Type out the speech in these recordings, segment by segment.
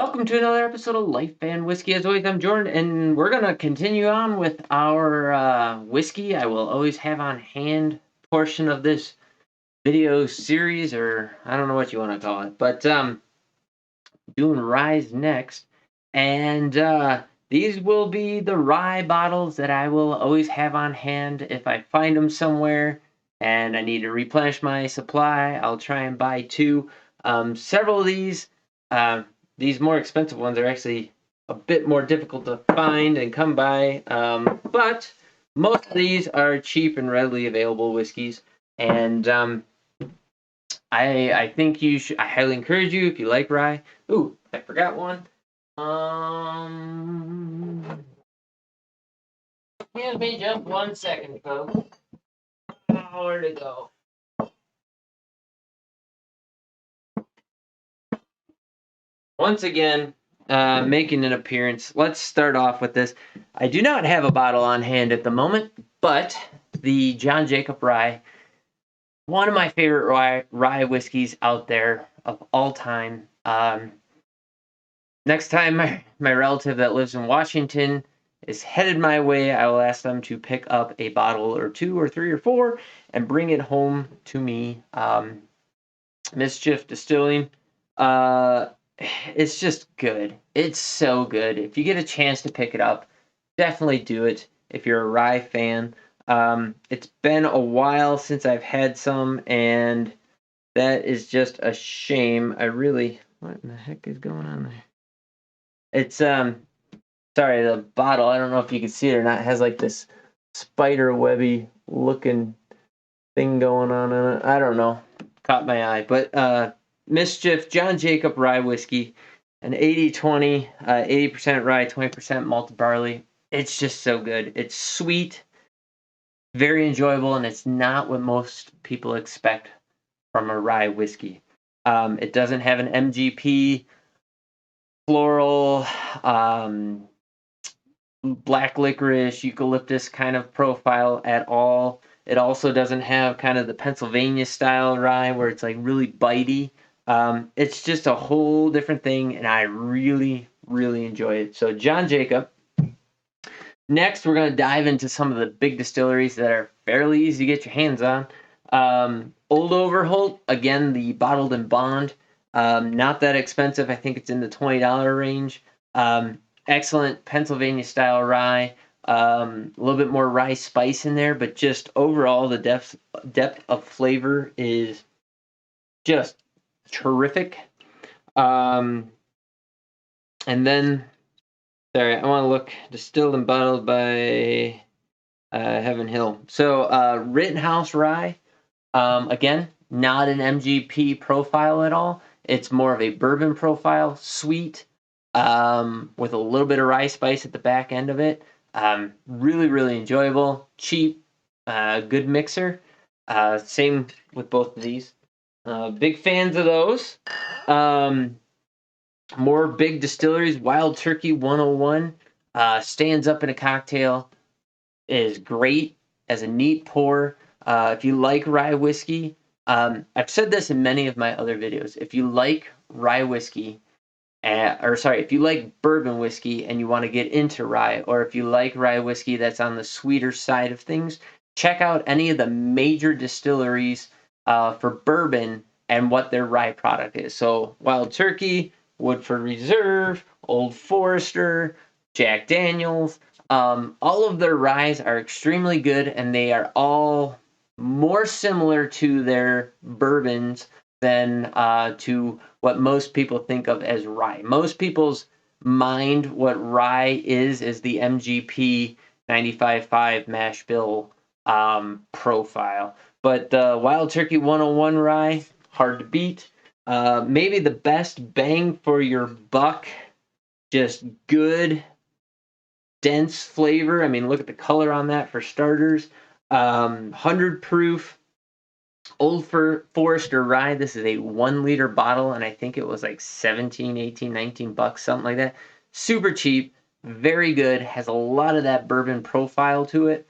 Welcome to another episode of Life and Whiskey. As always, I'm Jordan, and we're gonna continue on with our whiskey I will always have on hand portion of this video series, or I don't know what you want to call it, but doing Ryes next, and these will be the rye bottles that I will always have on hand if I find them somewhere and I need to replenish my supply. I'll try and buy two. Several of these more expensive ones are actually a bit more difficult to find and come by, but most of these are cheap and readily available whiskeys, and I think you should. I highly encourage you if you like rye. Ooh, I forgot one. Give me just 1 second, folks. Where'd it go? Once again, making an appearance. Let's start off with this. I do not have a bottle on hand at the moment, but the John Jacob Rye, one of my favorite rye whiskeys out there of all time. Next time my relative that lives in Washington is headed my way, I will ask them to pick up a bottle or two or three or four and bring it home to me. Mischief Distilling. It's just good. It's so good. If you get a chance to pick it up, definitely do it if you're a rye fan. It's been a while since I've had some, and that is just a shame. What in the heck is going on there? It's sorry, the bottle, I don't know if you can see it or not, has like this spider webby looking thing going on in it. I don't know. Caught my eye. But Mischief John Jacob Rye Whiskey, an 80-20, 80% rye, 20% malted barley. It's just so good. It's sweet, very enjoyable, and it's not what most people expect from a rye whiskey. It doesn't have an MGP floral, black licorice, eucalyptus kind of profile at all. It also doesn't have kind of the Pennsylvania style rye where it's like really bitey. It's just a whole different thing, and I really, really enjoy it. So John Jacob. Next, we're going to dive into some of the big distilleries that are fairly easy to get your hands on. Old Overholt, again, the bottled and bond. Not that expensive. I think it's in the $20 range. Excellent Pennsylvania style rye. A little bit more rye spice in there, but just overall the depth of flavor is just terrific. And then, sorry, I want to look distilled and bottled by Heaven Hill. So Rittenhouse rye, again, not an MGP profile at all. It's more of a bourbon profile, sweet, with a little bit of rye spice at the back end of it. Really, really enjoyable, cheap, good mixer. Same with both of these. Big fans of those. More big distilleries. Wild Turkey 101 stands up in a cocktail. Is great as a neat pour. If you like rye whiskey, I've said this in many of my other videos. If you like rye whiskey, if you like bourbon whiskey and you want to get into rye, or if you like rye whiskey that's on the sweeter side of things, check out any of the major distilleries for bourbon and what their rye product is. So Wild Turkey, Woodford Reserve, Old Forester, Jack Daniels, all of their ryes are extremely good, and they are all more similar to their bourbons than to what most people think of as rye. Most people's mind, what rye is the MGP 95.5 mash bill profile. But Wild Turkey 101 rye, hard to beat. Maybe the best bang for your buck, just good, dense flavor. I mean, look at the color on that for starters. 100 proof Old Forester rye. This is a 1 liter bottle, and I think it was like 17, 18, 19 bucks, something like that. Super cheap, very good, has a lot of that bourbon profile to it.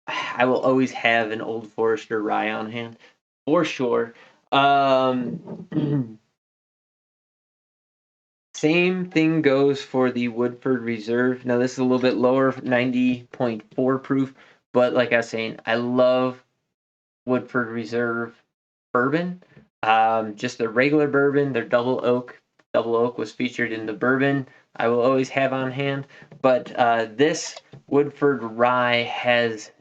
I will always have an Old Forester rye on hand, for sure. Same thing goes for the Woodford Reserve. Now this is a little bit lower, 90.4 proof, but like I was saying, I love Woodford Reserve bourbon. Just the regular bourbon, their double oak. Double oak was featured in the bourbon I will always have on hand. But this Woodford rye has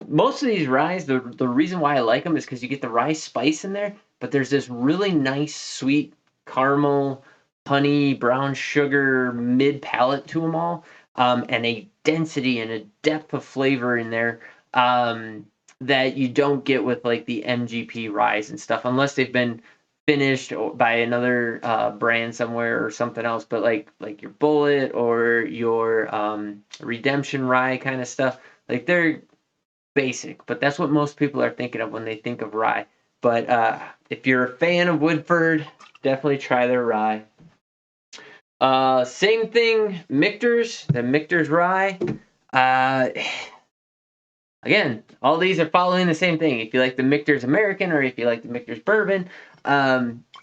most of these ryes. The reason why I like them is because you get the rye spice in there, but there's this really nice sweet caramel, honey, brown sugar mid palate to them all, and a density and a depth of flavor in there. That you don't get with like the MGP ryes and stuff, unless they've been finished by another brand somewhere or something else. But like your Bullet or your Redemption rye kind of stuff, like they're basic. But that's what most people are thinking of when they think of rye. But if you're a fan of Woodford, definitely try their rye. Same thing, Michter's, the Michter's rye. Again, all these are following the same thing. If you like the Michter's American or if you like the Michter's Bourbon,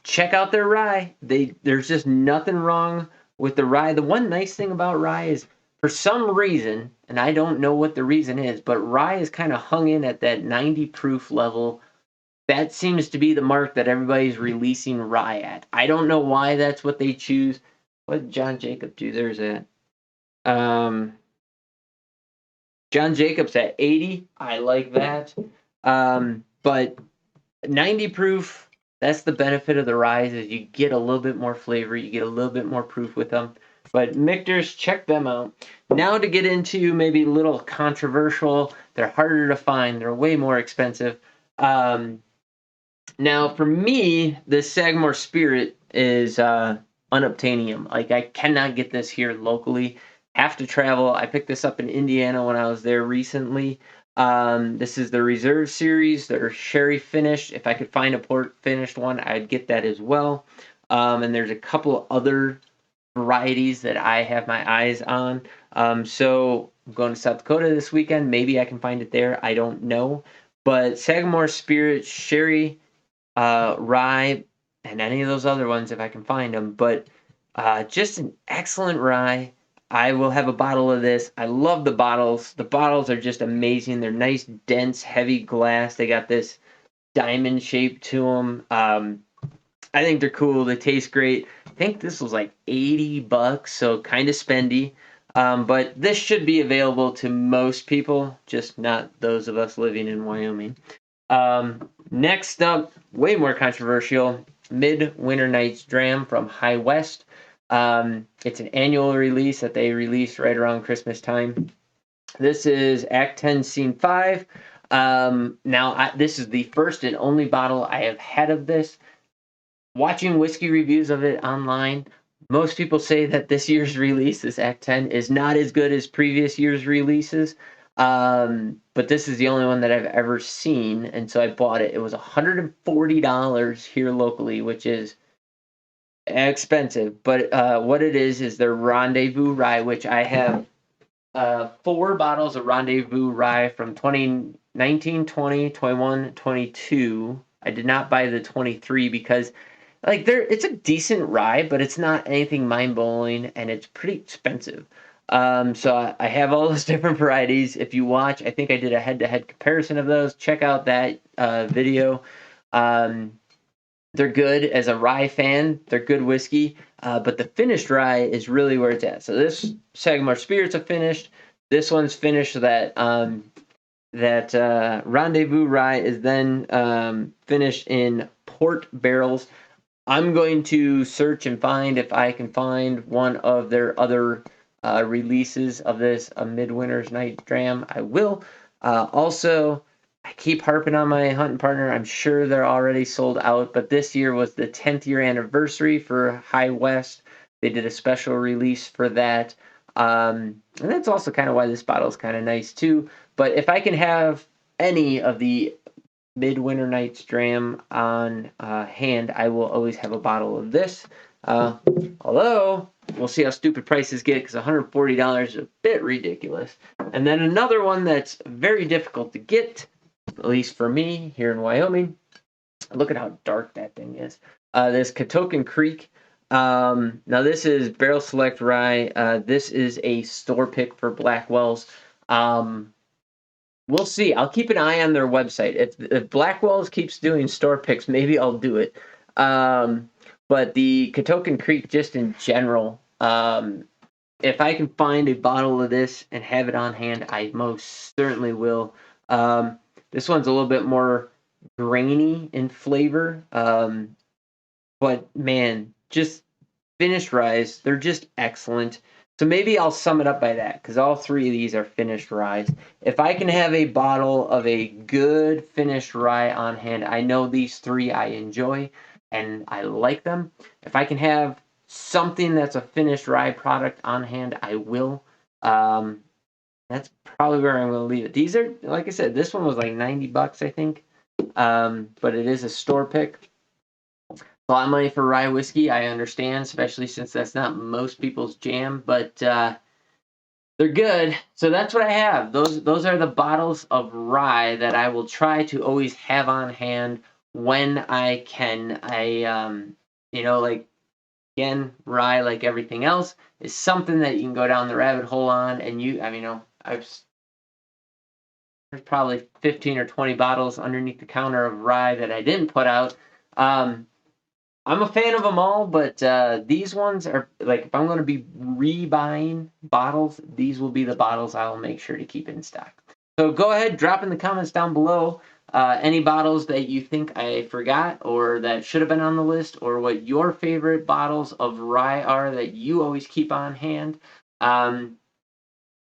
check out their rye. There's just nothing wrong with the rye. The one nice thing about rye is, for some reason, and I don't know what the reason is, but rye is kind of hung in at that 90 proof level. That seems to be the mark that everybody's releasing rye at. I don't know why that's what they choose. What did John Jacob do? There's a John Jacobs at 80. I like that. But 90 proof, that's the benefit of the ryes, is you get a little bit more flavor. You get a little bit more proof with them. But Michter's, check them out. Now to get into maybe a little controversial. They're harder to find. They're way more expensive. Now, for me, the Sagamore Spirit is unobtainium. Like, I cannot get this here locally. Have to travel. I picked this up in Indiana when I was there recently. This is the Reserve Series. They're sherry finished. If I could find a port finished one, I'd get that as well. And there's a couple other varieties that I have my eyes on. So I'm going to South Dakota this weekend. Maybe I can find it there. I don't know. But Sagamore Spirit, sherry, rye, and any of those other ones if I can find them. But just an excellent rye. I will have a bottle of this. I love the bottles. The bottles are just amazing. They're nice, dense, heavy glass. They got this diamond shape to them. I think they're cool. They taste great. I think this was like $80, so kind of spendy. But this should be available to most people, just not those of us living in Wyoming. Next up, way more controversial, Midwinter Night's Dram from High West. It's an annual release that they release right around Christmas time. This is Act 10, Scene 5. Now, this is the first and only bottle I have had of this. Watching whiskey reviews of it online, most people say that this year's release, this Act 10, is not as good as previous year's releases. But this is the only one that I've ever seen, and so I bought it. It was $140 here locally, which is expensive. But what it is their Rendezvous Rye, which I have 4 bottles of Rendezvous Rye from 2019, 20, 21, 22. I did not buy the 23 because it's a decent rye, but it's not anything mind-blowing, and it's pretty expensive. So I have all those different varieties. If you watch, I think I did a head-to-head comparison of those. Check out that video. They're good as a rye fan. They're good whiskey, but the finished rye is really where it's at. So this Sagamore Spirit's a finished. This one's finished. That Rendezvous Rye is then finished in port barrels. I'm going to search and find if I can find one of their other releases of this, a Midwinter's Night Dram. I will. Also, I keep harping on my hunting partner. I'm sure they're already sold out, but this year was the 10th year anniversary for High West. They did a special release for that. And that's also kind of why this bottle is kind of nice too. But if I can have any of the Midwinter Night's Dram on hand, I will always have a bottle of this. Although, we'll see how stupid prices get, because $140 is a bit ridiculous. And then another one that's very difficult to get, at least for me here in Wyoming. Look at how dark that thing is. This Katokan Creek. Now this is Barrel Select Rye. This is a store pick for Blackwell's. We'll see. I'll keep an eye on their website. If Blackwell's keeps doing store picks, maybe I'll do it. But the Katokan Creek, just in general, if I can find a bottle of this and have it on hand, I most certainly will. This one's a little bit more grainy in flavor, but man, just finished ryes, they're just excellent. So maybe I'll sum it up by that, because all three of these are finished ryes. If I can have a bottle of a good finished rye on hand, I know these three I enjoy and I like them. If I can have something that's a finished rye product on hand, I will. That's probably where I'm going to leave it. These are, like I said, this one was like $90, I think. But it is a store pick. A lot of money for rye whiskey, I understand, especially since that's not most people's jam, but they're good. So that's what I have. Those are the bottles of rye that I will try to always have on hand when I can. Like, again, rye, like everything else, is something that you can go down the rabbit hole on, and there's probably 15 or 20 bottles underneath the counter of rye that I didn't put out. I'm a fan of them all, but these ones are, like, if I'm going to be rebuying bottles, these will be the bottles I'll make sure to keep in stock. So go ahead, drop in the comments down below any bottles that you think I forgot or that should have been on the list, or what your favorite bottles of rye are that you always keep on hand.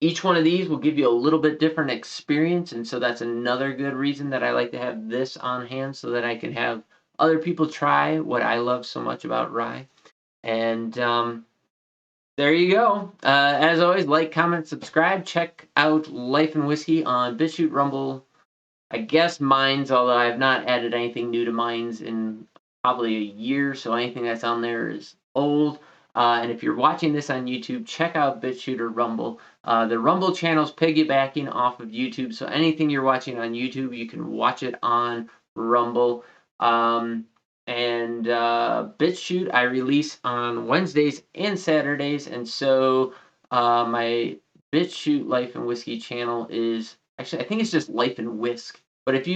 Each one of these will give you a little bit different experience, and so that's another good reason that I like to have this on hand, so that I can have other people try what I love so much about rye. And there you go. As always, like, comment, subscribe. Check out Life and Whiskey on BitchUte, Rumble, I guess Minds, although I have not added anything new to Minds in probably a year, so anything that's on there is old. And if you're watching this on YouTube, check out BitchUte or Rumble. The Rumble channel's piggybacking off of YouTube, so anything you're watching on YouTube, you can watch it on Rumble. And BitchUte, I release on Wednesdays and Saturdays, and so my BitchUte Life and Whiskey channel is actually, I think it's just Life and Whisk. But if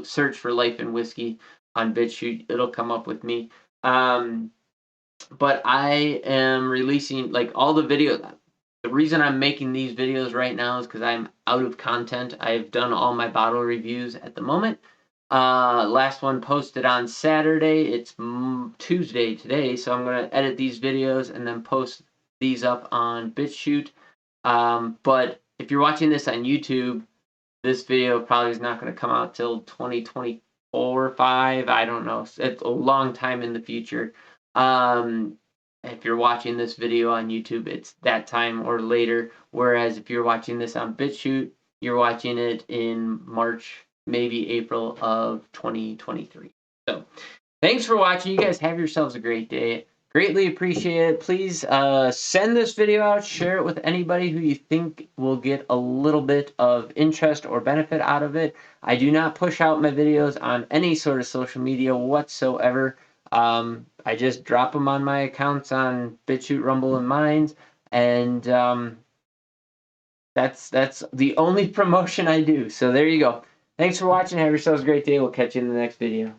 search for Life and Whiskey on BitchUte, it'll come up with me. But I am releasing, like, all the videos. The reason I'm making these videos right now is because I'm out of content. I've done all my bottle reviews at the moment. Last one posted on Saturday. It's Tuesday today, so I'm going to edit these videos and then post these up on BitchUte. But if you're watching this on YouTube, this video probably is not going to come out till 2024 or 5. I don't know. It's a long time in the future. If you're watching this video on YouTube, it's that time or later. Whereas if you're watching this on BitchUte, you're watching it in March, maybe April of 2023. So thanks for watching. You guys have yourselves a great day. Greatly appreciate it. Please send this video out, share it with anybody who you think will get a little bit of interest or benefit out of it. I do not push out my videos on any sort of social media whatsoever. I just drop them on my accounts on BitchUte, Rumble, and Minds, and that's the only promotion I do. So there you go. Thanks for watching. Have yourselves a great day. We'll catch you in the next video.